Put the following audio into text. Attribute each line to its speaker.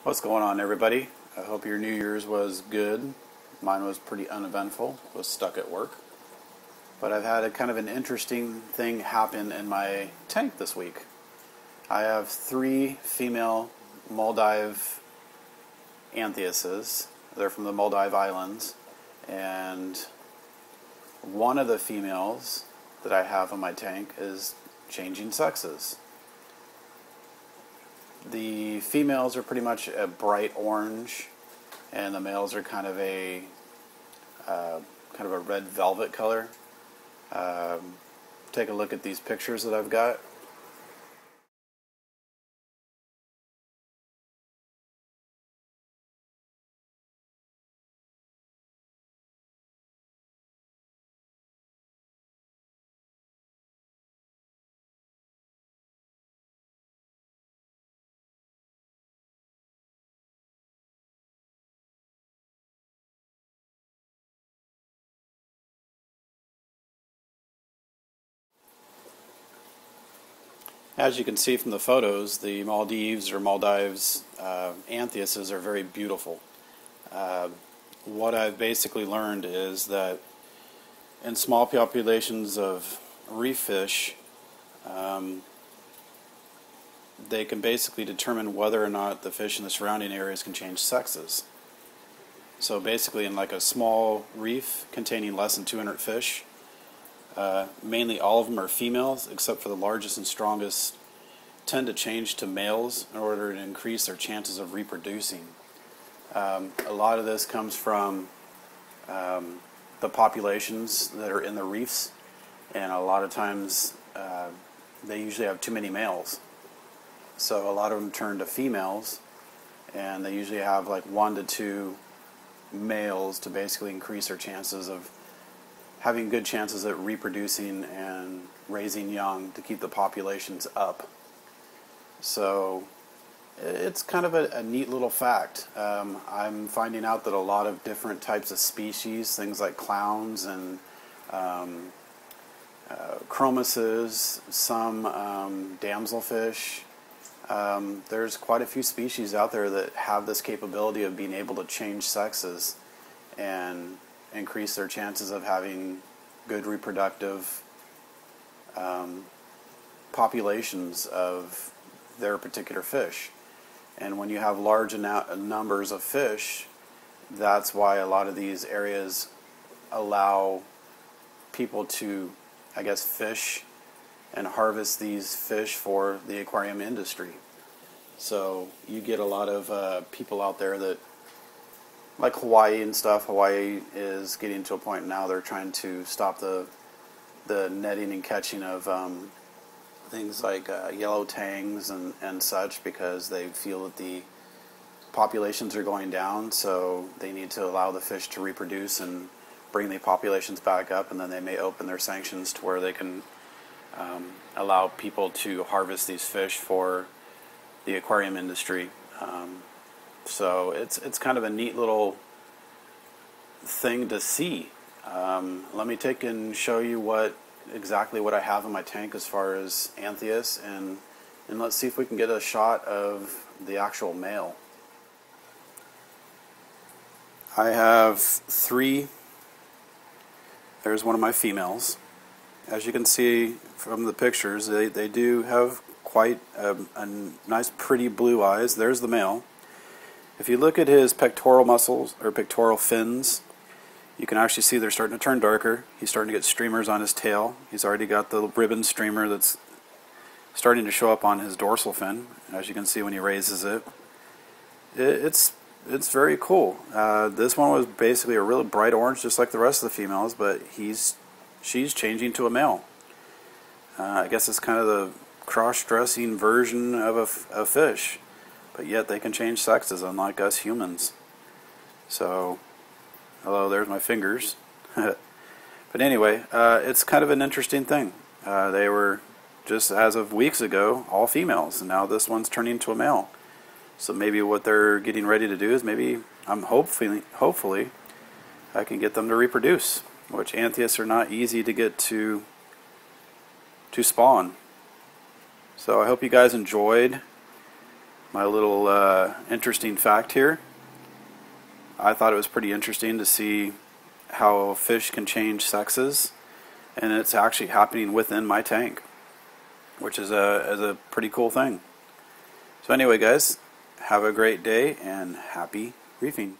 Speaker 1: What's going on, everybody? I hope your New Year's was good. Mine was pretty uneventful. Was stuck at work. But I've had a kind of an interesting thing happen in my tank this week. I have 3 female Maldives Anthiases. They're from the Maldives Islands. And one of the females that I have in my tank is changing sexes. The females are pretty much a bright orange, and the males are kind of a red velvet color. Take a look at these pictures that I've got. As you can see from the photos, the Maldives Anthiases are very beautiful. What I've basically learned is that in small populations of reef fish, they can basically determine whether or not the fish in the surrounding areas can change sexes. So basically in like a small reef containing less than 200 fish, mainly all of them are females, except for the largest and strongest tend to change to males in order to increase their chances of reproducing. A lot of this comes from the populations that are in the reefs, and a lot of times they usually have too many males. So a lot of them turn to females, and they usually have like 1 to 2 males to basically increase their chances of having good chances at reproducing and raising young to keep the populations up. So it's kind of a neat little fact. I'm finding out that a lot of different types of species, things like clowns and chromuses, some damselfish, there's quite a few species out there that have this capability of being able to change sexes and increase their chances of having good reproductive populations of their particular fish. And when you have large numbers of fish, that's why a lot of these areas allow people to, I guess, fish and harvest these fish for the aquarium industry. So you get a lot of people out there that, like Hawaii and stuff. Hawaii is getting to a point now they're trying to stop the netting and catching of things like yellow tangs and such, because they feel that the populations are going down, so they need to allow the fish to reproduce and bring the populations back up, and then they may open their sanctions to where they can allow people to harvest these fish for the aquarium industry. So it's kind of a neat little thing to see. Let me take and show you exactly what I have in my tank as far as Anthias, and let's see if we can get a shot of the actual male. I have 3. There's one of my females. As you can see from the pictures, they do have quite a nice pretty blue eyes. There's the male. If you look at his pectoral muscles or pectoral fins, you can actually see they're starting to turn darker. He's starting to get streamers on his tail. He's already got the ribbon streamer that's starting to show up on his dorsal fin, as you can see when he raises it. It's very cool. This one was basically a really bright orange, just like the rest of the females, but she's changing to a male. I guess it's kind of the cross-dressing version of a fish, but yet they can change sexes, unlike us humans. So, hello, there's my fingers. But anyway, it's kind of an interesting thing. They were, just as of weeks ago, all females, and now this one's turning into a male. So maybe what they're getting ready to do is hopefully I can get them to reproduce, which Anthias are not easy to get to spawn. So I hope you guys enjoyed my little interesting fact here. I thought it was pretty interesting to see how fish can change sexes, and it's actually happening within my tank, which is a pretty cool thing. So anyway, guys, have a great day and happy reefing.